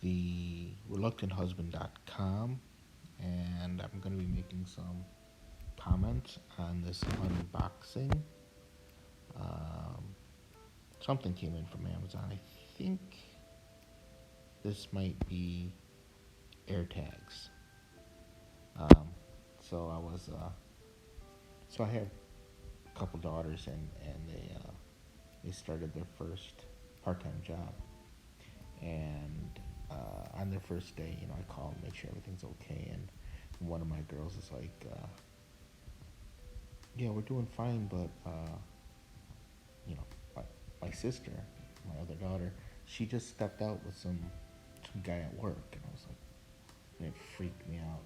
the reluctanthusband.com, and I'm going to be making some comments on this unboxing. Um, Something came in from Amazon. I think this might be AirTags. Um, so I was, so I have a couple daughters, and they started their first part-time job, and on their first day, I call and make sure everything's okay, and one of my girls is like, "Yeah, we're doing fine, but you know, my, my sister, my other daughter, she just stepped out with some guy at work," and I was like, and it freaked me out,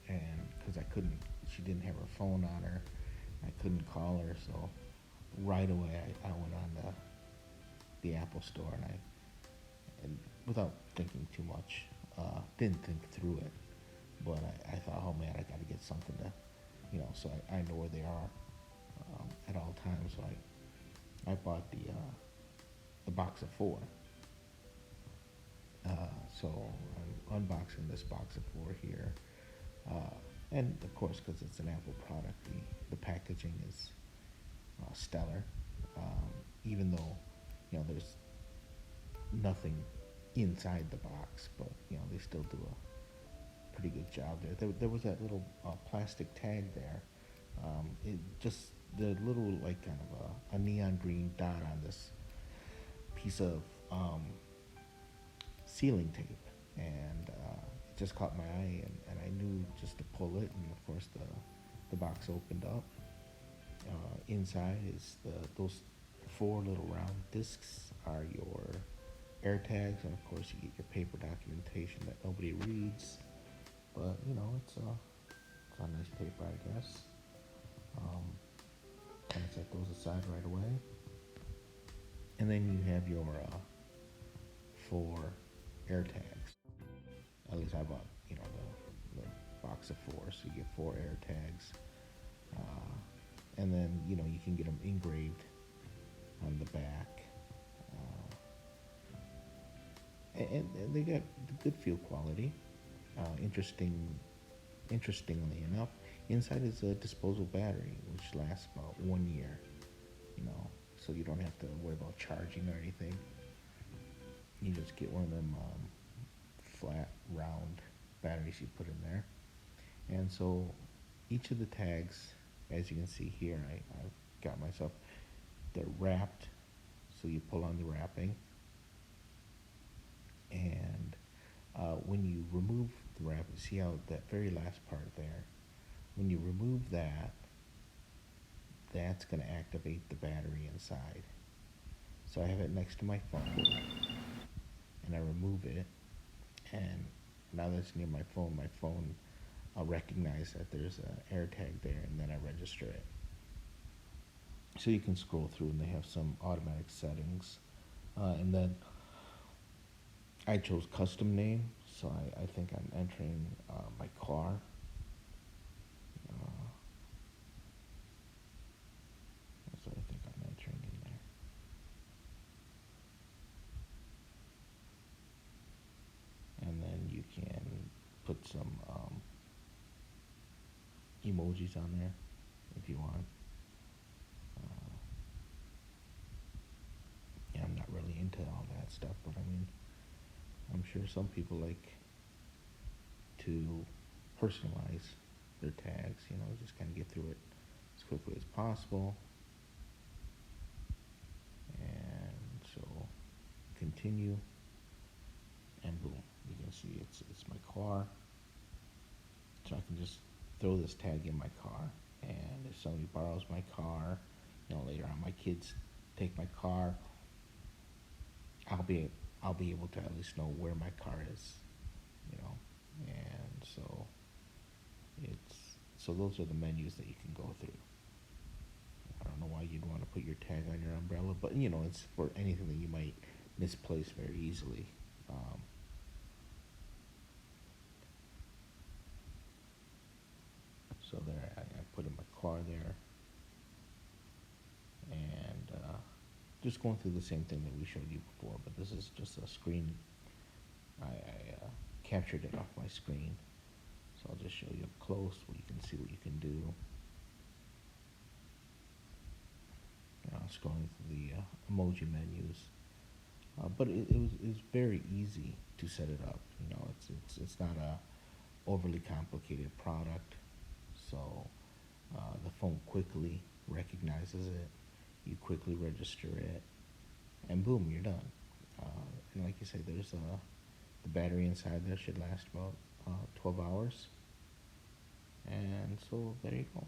and because I couldn't, she didn't have her phone on her, I couldn't call her, so right away I went on the Apple store, and without thinking too much, didn't think through it, but I thought, oh man, I got to get something to, so I know where they are at all times. So I bought the box of four. So I'm unboxing this box of four here, and of course, because it's an Apple product, the packaging is stellar. Even though there's nothing inside the box, but they still do a pretty good job there. There was that little plastic tag there. It just the little like kind of a neon green dot on this piece of sealing tape, and it just caught my eye, and I knew just to pull it, and of course the box opened up. Inside is those four little round discs are your air tags, and of course you get your paper documentation that nobody reads, but it's on nice paper, I guess. Um, kind of set those aside right away, and then you have your four air tags. At least I bought the box of four, so you get four air tags, uh, and then you can get them engraved on the back, and they got good feel quality. Interestingly enough, inside is a disposable battery which lasts about 1 year. You know, so you don't have to worry about charging or anything. You just get one of them flat, round batteries you put in there, and so each of the tags, as you can see here, I've got myself. They're wrapped, so you pull on the wrapping, and when you remove the wrapping, see how that very last part there, when you remove that, that's going to activate the battery inside. So I have it next to my phone, and I remove it, and now that it's near my phone I'll recognize that there's an air tag there, and then I register it. So you can scroll through, and they have some automatic settings, and then I chose custom name, so I think I'm entering my car. Uh, that's what I think I'm entering in there. And then you can put some emojis on there if you want. Uh, yeah, I'm not really into all that stuff, but I mean, I'm sure some people like to personalize their tags, just kind of get through it as quickly as possible. And so continue, and boom, you can see it's my car. So I can just throw this tag in my car, and if somebody borrows my car, later on my kids take my car, I'll be I'll be able to at least know where my car is, you know. And so those are the menus that you can go through. I don't know why you'd want to put your tag on your umbrella, but it's for anything that you might misplace very easily. Um, so there, I put in my car there, and just going through the same thing that we showed you before, but this is just a screen. I captured it off my screen, so I'll just show you up close where you can see what you can do. Scrolling through the emoji menus, but it's very easy to set it up. You know, it's not a overly complicated product, so the phone quickly recognizes it. You quickly register it, and boom, you're done. And like you say, there's the battery inside there should last about 12 hours. And so there you go.